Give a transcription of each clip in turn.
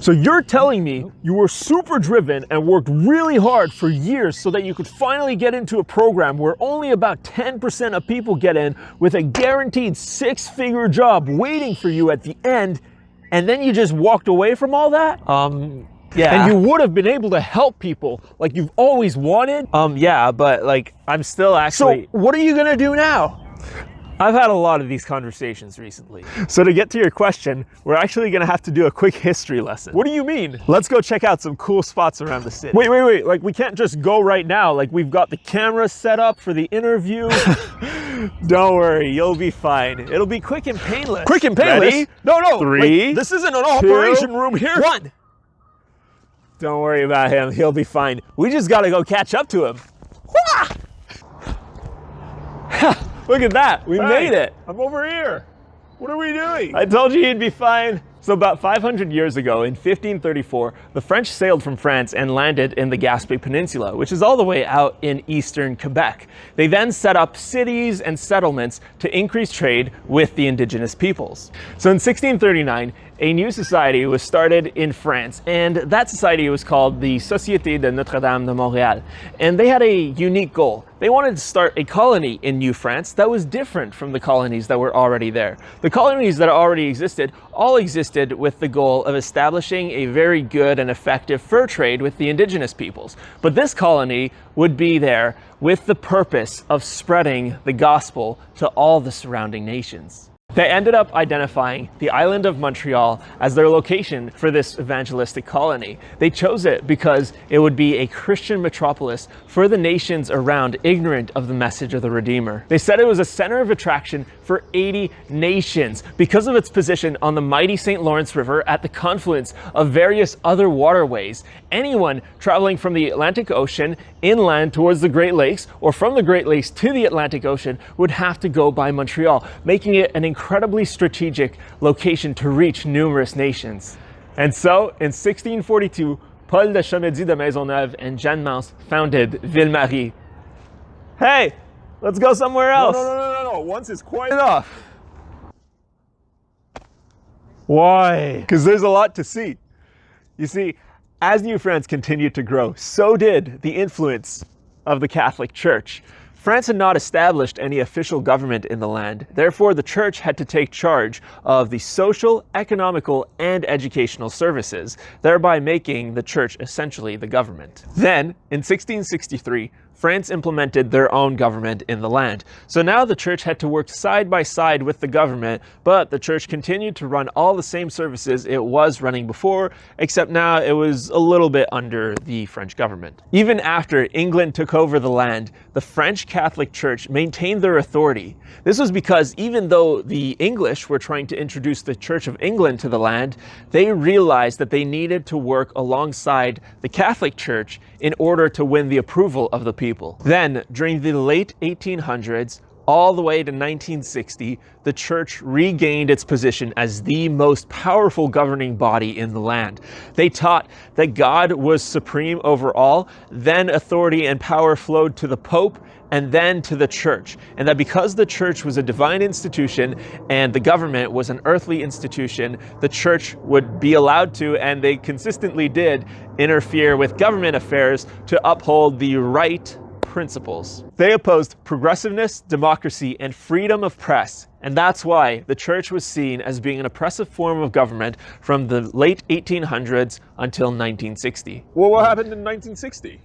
So you're telling me you were super driven and worked really hard for years so that you could finally get into a program where only about 10% of people get in with a guaranteed 6-figure job waiting for you at the end, and then you just walked away from all that? Yeah. And you would have been able to help people like you've always wanted? Yeah, but like I'm still actually... So what are you gonna do now? I've had a lot of these conversations recently. So to get to your question, we're actually gonna have to do a quick history lesson. What do you mean? Let's go check out some cool spots around the city. Wait, like we can't just go right now. Like we've got the camera set up for the interview. Don't worry, you'll be fine. It'll be quick and painless. Quick and painless? Ready? No. 3, like, this isn't an operation room here. 1. Don't worry about him, he'll be fine. We just gotta go catch up to him. Look at that, we made it. I'm over here. What are we doing? I told you you'd be fine. So about 500 years ago, in 1534, the French sailed from France and landed in the Gaspé Peninsula, which is all the way out in eastern Quebec. They then set up cities and settlements to increase trade with the indigenous peoples. So in 1639, a new society was started in France, and that society was called the Société de Notre-Dame de Montréal. And they had a unique goal. They wanted to start a colony in New France that was different from the colonies that were already there. The colonies that already existed all existed with the goal of establishing a very good and effective fur trade with the indigenous peoples. But this colony would be there with the purpose of spreading the gospel to all the surrounding nations. They ended up identifying the island of Montreal as their location for this evangelistic colony. They chose it because it would be a Christian metropolis for the nations around ignorant of the message of the Redeemer. They said it was a center of attraction for 80 nations because of its position on the mighty St. Lawrence River at the confluence of various other waterways. Anyone traveling from the Atlantic Ocean inland towards the Great Lakes or from the Great Lakes to the Atlantic Ocean would have to go by Montreal, making it an incredibly strategic location to reach numerous nations. And so, in 1642, Paul de Chamédy de Maisonneuve and Jeanne Mance founded Ville-Marie. Hey, let's go somewhere else. No. Once is quite enough. Why? Because there's a lot to see. You see, as New France continued to grow, so did the influence of the Catholic Church. France had not established any official government in the land. Therefore, the church had to take charge of the social, economical, and educational services, thereby making the church essentially the government. Then, in 1663, France implemented their own government in the land. So now the church had to work side by side with the government, but the church continued to run all the same services it was running before, except now it was a little bit under the French government. Even after England took over the land, the French Catholic Church maintained their authority. This was because even though the English were trying to introduce the Church of England to the land, they realized that they needed to work alongside the Catholic Church in order to win the approval of the people. Then, during the late 1800s, all the way to 1960, the church regained its position as the most powerful governing body in the land. They taught that God was supreme over all, then authority and power flowed to the Pope, and then to the church. And that because the church was a divine institution and the government was an earthly institution, the church would be allowed to, and they consistently did, interfere with government affairs to uphold the right principles. They opposed progressiveness, democracy, and freedom of press. And that's why the church was seen as being an oppressive form of government from the late 1800s until 1960. Well, what happened in 1960?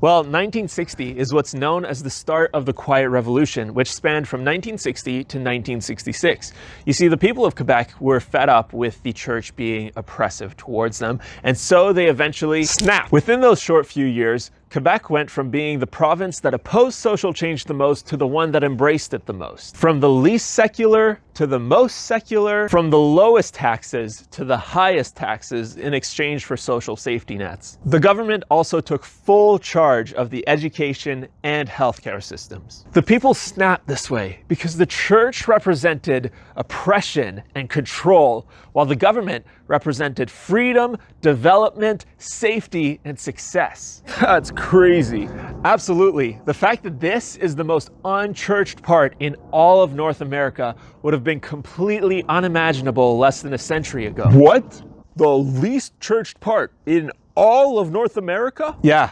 Well, 1960 is what's known as the start of the Quiet Revolution, which spanned from 1960 to 1966. You see, the people of Quebec were fed up with the church being oppressive towards them, and so they eventually snapped. Within those short few years, Quebec went from being the province that opposed social change the most to the one that embraced it the most. From the least secular to the most secular, from the lowest taxes to the highest taxes in exchange for social safety nets. The government also took full charge of the education and healthcare systems. The people snapped this way because the church represented oppression and control, while the government represented freedom, development, safety, and success. That's crazy. Absolutely. The fact that this is the most unchurched part in all of North America would have been completely unimaginable less than a century ago. What? The least churched part in all of North America? Yeah,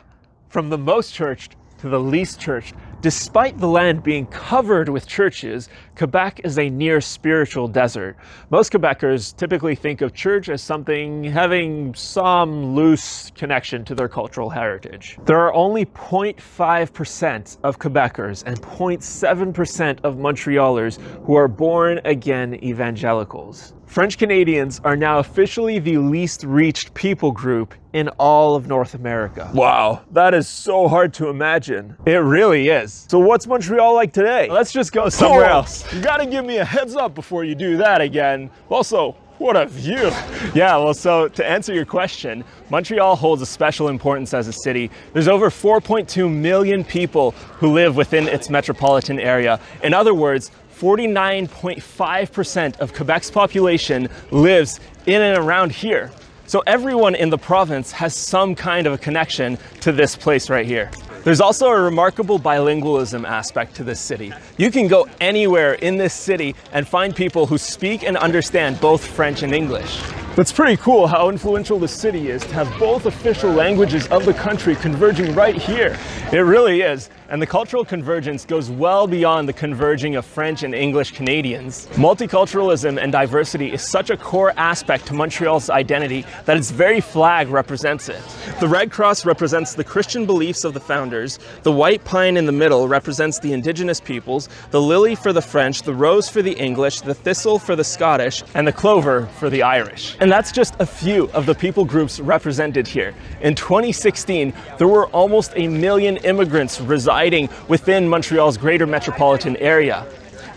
from the most churched to the least churched. Despite the land being covered with churches, Quebec is a near spiritual desert. Most Quebecers typically think of church as something having some loose connection to their cultural heritage. There are only 0.5% of Quebecers and 0.7% of Montrealers who are born again evangelicals. French Canadians are now officially the least reached people group in all of North America. Wow, that is so hard to imagine. It really is. So what's Montreal like today? Let's just go somewhere else. You gotta give me a heads up before you do that again. Also, what a view. Yeah, well, so to answer your question, Montreal holds a special importance as a city. There's over 4.2 million people who live within its metropolitan area. In other words, 49.5% of Quebec's population lives in and around here. So everyone in the province has some kind of a connection to this place right here. There's also a remarkable bilingualism aspect to this city. You can go anywhere in this city and find people who speak and understand both French and English. That's pretty cool how influential the city is to have both official languages of the country converging right here. It really is, and the cultural convergence goes well beyond the converging of French and English Canadians. Multiculturalism and diversity is such a core aspect to Montreal's identity that its very flag represents it. The Red Cross represents the Christian beliefs of the founders, the white pine in the middle represents the Indigenous peoples, the lily for the French, the rose for the English, the thistle for the Scottish, and the clover for the Irish. And that's just a few of the people groups represented here. In 2016, there were almost 1 million immigrants residing within Montreal's greater metropolitan area.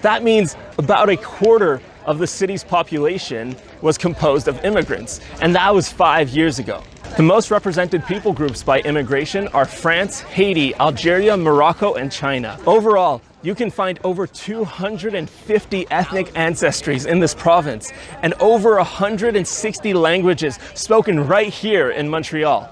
That means about a quarter of the city's population was composed of immigrants, and that was 5 years ago. The most represented people groups by immigration are France, Haiti, Algeria, Morocco, and China. Overall, you can find over 250 ethnic ancestries in this province and over 160 languages spoken right here in Montreal.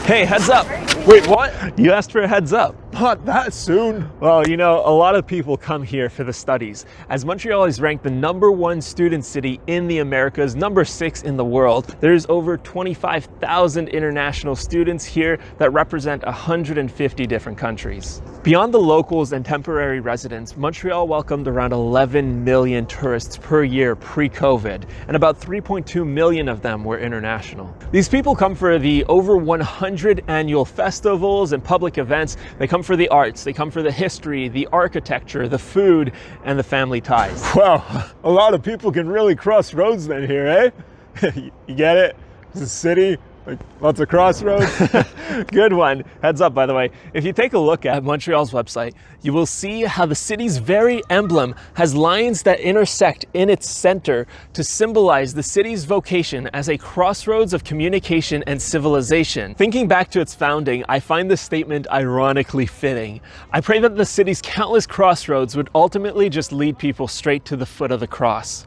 Hey, heads up! Wait, what? You asked for a heads up. Not that soon. Well, you know, a lot of people come here for the studies, as Montreal is ranked the #1 student city in the Americas, #6 in the world. There's over 25,000 international students here that represent 150 different countries. Beyond the locals and temporary residents, Montreal welcomed around 11 million tourists per year pre-COVID, and about 3.2 million of them were international. These people come for the over 100 annual festivals and public events. They come for the arts, they come for the history, the architecture, the food, and the family ties. Wow, a lot of people can really cross roads then here, eh? You get it? It's a city, like lots of crossroads. Good one. Heads up, by the way. If you take a look at Montreal's website, you will see how the city's very emblem has lines that intersect in its center to symbolize the city's vocation as a crossroads of communication and civilization. Thinking back to its founding, I find this statement ironically fitting. I pray that the city's countless crossroads would ultimately just lead people straight to the foot of the cross.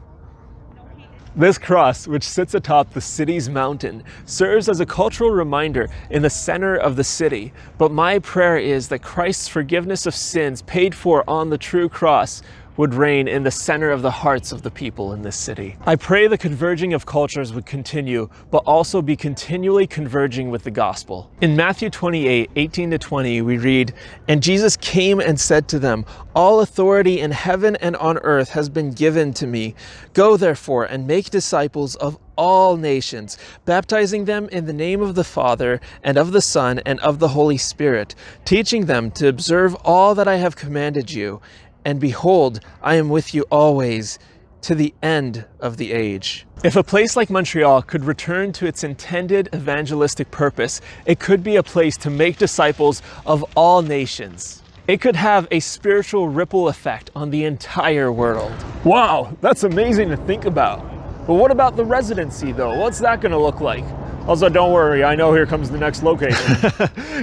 This cross, which sits atop the city's mountain, serves as a cultural reminder in the center of the city. But my prayer is that Christ's forgiveness of sins paid for on the true cross would reign in the center of the hearts of the people in this city. I pray the converging of cultures would continue, but also be continually converging with the gospel. In Matthew 28, 18-20, we read, "And Jesus came and said to them, 'All authority in heaven and on earth has been given to me. Go therefore and make disciples of all nations, baptizing them in the name of the Father and of the Son and of the Holy Spirit, teaching them to observe all that I have commanded you. And behold, I am with you always, to the end of the age.'" If a place like Montreal could return to its intended evangelistic purpose, it could be a place to make disciples of all nations. It could have a spiritual ripple effect on the entire world. Wow, that's amazing to think about. But what about the residency though? What's that gonna look like? Also, don't worry, I know here comes the next location.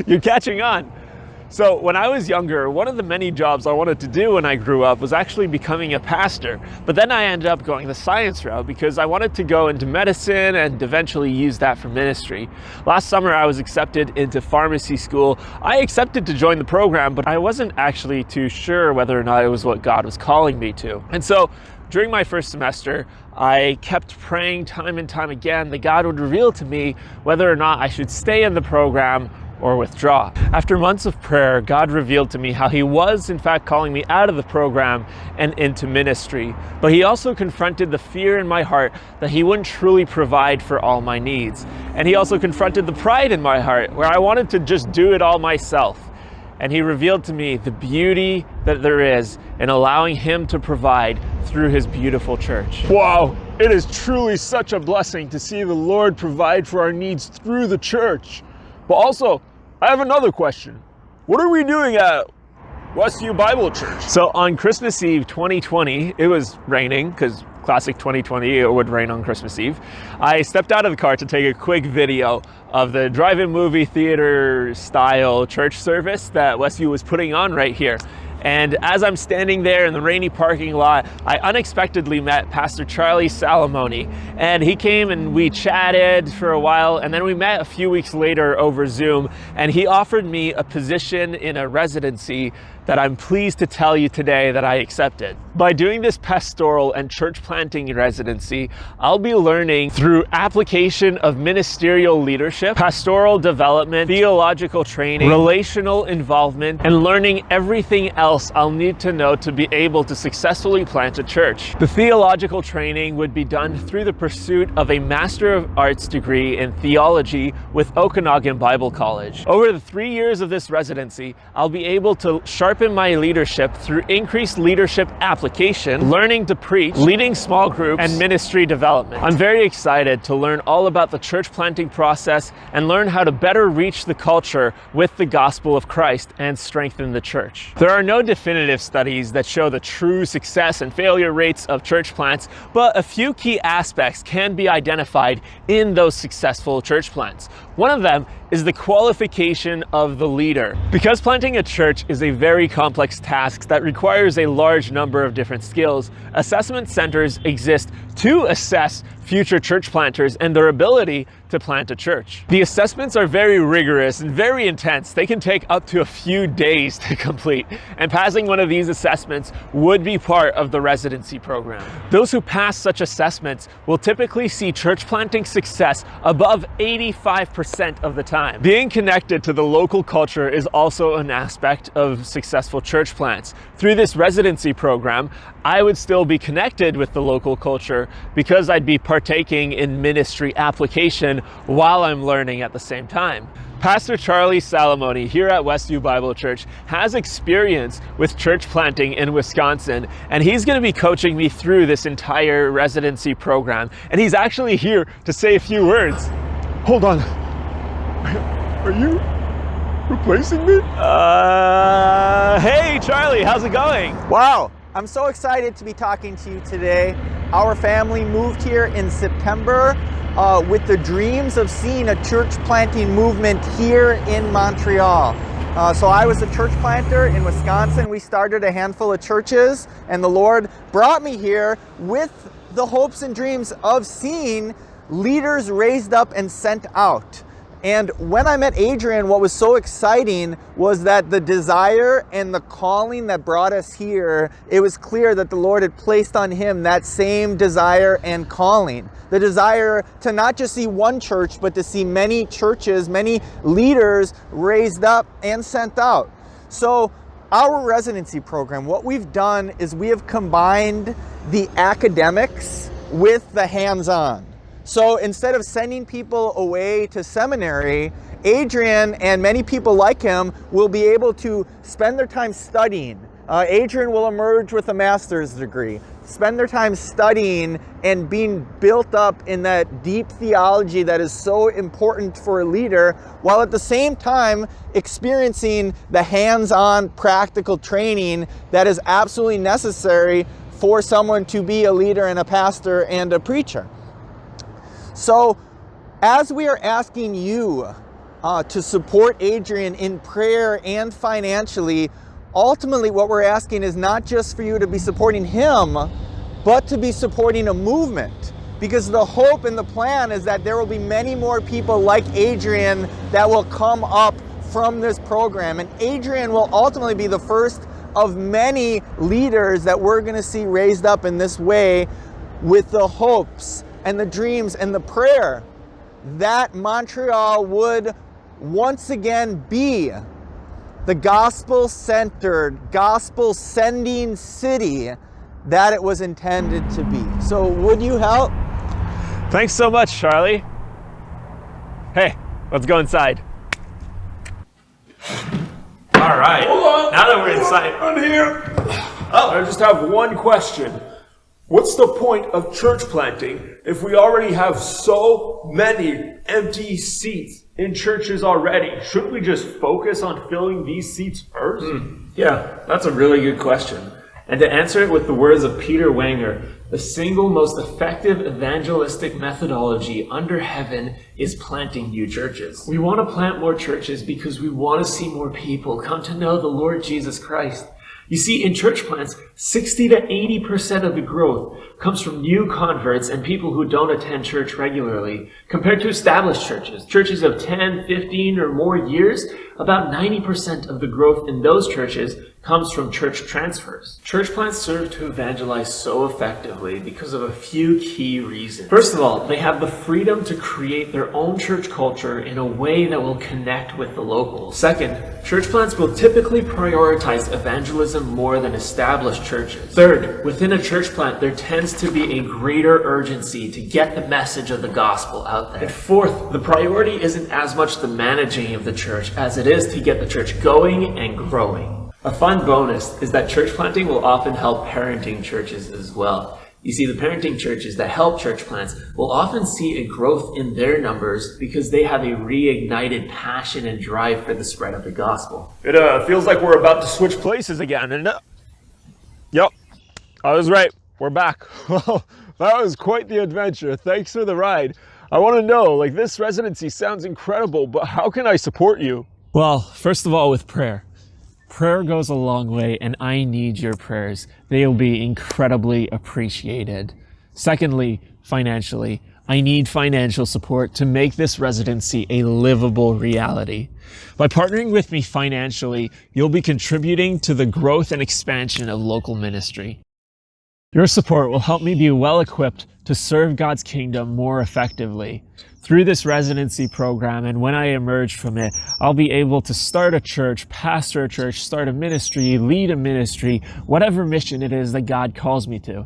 You're catching on. So when I was younger, one of the many jobs I wanted to do when I grew up was actually becoming a pastor. But then I ended up going the science route because I wanted to go into medicine and eventually use that for ministry. Last summer, I was accepted into pharmacy school. I accepted to join the program, but I wasn't actually too sure whether or not it was what God was calling me to. And so During my first semester, I kept praying time and time again that God would reveal to me whether or not I should stay in the program or withdraw. After months of prayer, God revealed to me how He was in fact calling me out of the program and into ministry. But He also confronted the fear in my heart that He wouldn't truly provide for all my needs. And He also confronted the pride in my heart where I wanted to just do it all myself. And He revealed to me the beauty that there is in allowing Him to provide through His beautiful church. Wow, it is truly such a blessing to see the Lord provide for our needs through the church. But also, I have another question. What are we doing at Westview Bible Church? So on Christmas Eve 2020, it was raining because classic 2020, it would rain on Christmas Eve. I stepped out of the car to take a quick video of the drive-in movie theater style church service that Westview was putting on right here. And as I'm standing there in the rainy parking lot, I unexpectedly met Pastor Charlie Salamoni. And he came and we chatted for a while, and then we met a few weeks later over Zoom, and he offered me a position in a residency that I'm pleased to tell you today that I accepted. By doing this pastoral and church planting residency, I'll be learning through application of ministerial leadership, pastoral development, theological training, relational involvement, and learning everything else I'll need to know to be able to successfully plant a church. The theological training would be done through the pursuit of a Master of Arts degree in theology with Okanagan Bible College. Over the 3 years of this residency, I'll be able to sharpen my leadership through increased leadership application, learning to preach, leading small groups, and ministry development. I'm very excited to learn all about the church planting process and learn how to better reach the culture with the gospel of Christ and strengthen the church. There are no definitive studies that show the true success and failure rates of church plants, but a few key aspects can be identified in those successful church plants. One of them is the qualification of the leader. Because planting a church is a very complex task that requires a large number of different skills, assessment centers exist to assess future church planters and their ability to plant a church. The assessments are very rigorous and very intense. They can take up to a few days to complete, and passing one of these assessments would be part of the residency program. Those who pass such assessments will typically see church planting success above 85% of the time. Being connected to the local culture is also an aspect of successful church plants. Through this residency program, I would still be connected with the local culture because I'd be partaking in ministry application while I'm learning at the same time. Pastor Charlie Salamoni here at Westview Bible Church has experience with church planting in Wisconsin, and he's going to be coaching me through this entire residency program. And he's actually here to say a few words. Hold on. Are you replacing me? Hey Charlie, how's it going? Wow, I'm so excited to be talking to you today. Our family moved here in September with the dreams of seeing a church planting movement here in Montreal. So I was a church planter in Wisconsin. We started a handful of churches, and the Lord brought me here with the hopes and dreams of seeing leaders raised up and sent out. And when I met Adrian, what was so exciting was that the desire and the calling that brought us here, it was clear that the Lord had placed on him that same desire and calling. The desire to not just see one church, but to see many churches, many leaders raised up and sent out. So our residency program, what we've done is we have combined the academics with the hands-on. So instead of sending people away to seminary, Adrian and many people like him will be able to spend their time studying. Adrian will emerge with a master's degree, spend their time studying and being built up in that deep theology that is so important for a leader, while at the same time experiencing the hands-on practical training that is absolutely necessary for someone to be a leader and a pastor and a preacher. So as we are asking you to support Adrian in prayer and financially, ultimately what we're asking is not just for you to be supporting him, but to be supporting a movement. Because the hope and the plan is that there will be many more people like Adrian that will come up from this program. And Adrian will ultimately be the first of many leaders that we're going to see raised up in this way, with the hopes and the dreams and the prayer that Montreal would once again be the gospel-centered, gospel-sending city that it was intended to be. So would you help? Thanks so much, Charlie. Hey, let's go inside. All right. Hold on. Now that we're inside. I'm here. I just have one question. What's the point of church planting if we already have so many empty seats in churches already? Shouldn't we just focus on filling these seats first? Yeah, that's a really good question. And to answer it with the words of Peter Wanger, the single most effective evangelistic methodology under heaven is planting new churches. We want to plant more churches because we want to see more people come to know the Lord Jesus Christ. You see, in church plants, 60 to 80% of the growth comes from new converts and people who don't attend church regularly. Compared to established churches, churches of 10, 15, or more years, about 90% of the growth in those churches comes from church transfers. Church plants serve to evangelize so effectively because of a few key reasons. First of all, they have the freedom to create their own church culture in a way that will connect with the locals. Second, church plants will typically prioritize evangelism more than established churches. Third, within a church plant, there tends to be a greater urgency to get the message of the gospel out there. And fourth, the priority isn't as much the managing of the church as it is to get the church going and growing. A fun bonus is that church planting will often help parenting churches as well. You see, the parenting churches that help church plants will often see a growth in their numbers because they have a reignited passion and drive for the spread of the gospel. It feels like we're about to switch places again, and Yep, I was right. We're back. Well, that was quite the adventure. Thanks for the ride. I want to know, this residency sounds incredible, but how can I support you? Well, first of all, with prayer. Prayer goes a long way, and I need your prayers. They will be incredibly appreciated. Secondly, financially. I need financial support to make this residency a livable reality. By partnering with me financially, you'll be contributing to the growth and expansion of local ministry. Your support will help me be well equipped to serve God's kingdom more effectively. Through this residency program, and when I emerge from it, I'll be able to start a church, pastor a church, start a ministry, lead a ministry, whatever mission it is that God calls me to.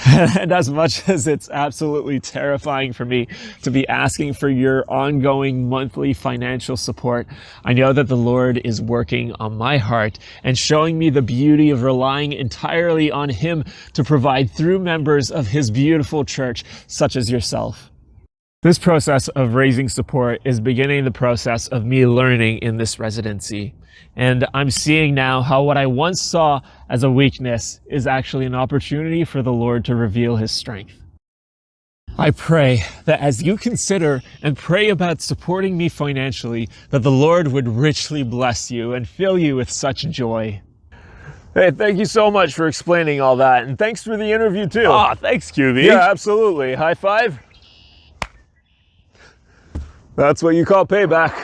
And as much as it's absolutely terrifying for me to be asking for your ongoing monthly financial support, I know that the Lord is working on my heart and showing me the beauty of relying entirely on Him to provide through members of His beautiful church, such as yourself. This process of raising support is beginning the process of me learning in this residency. And I'm seeing now how what I once saw as a weakness is actually an opportunity for the Lord to reveal His strength. I pray that as you consider and pray about supporting me financially, that the Lord would richly bless you and fill you with such joy. Hey, thank you so much for explaining all that, and thanks for the interview too. Thanks, QB. Yeah, absolutely. High five. That's what you call payback.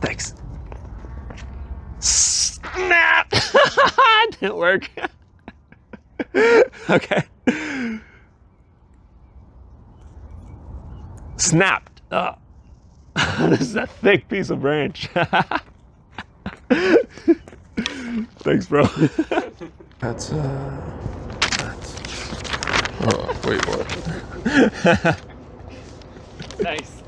Thanks. Snap! Didn't work. Okay. Snapped. Oh. This is a thick piece of branch. Thanks, bro. That's oh, wait, what? Nice.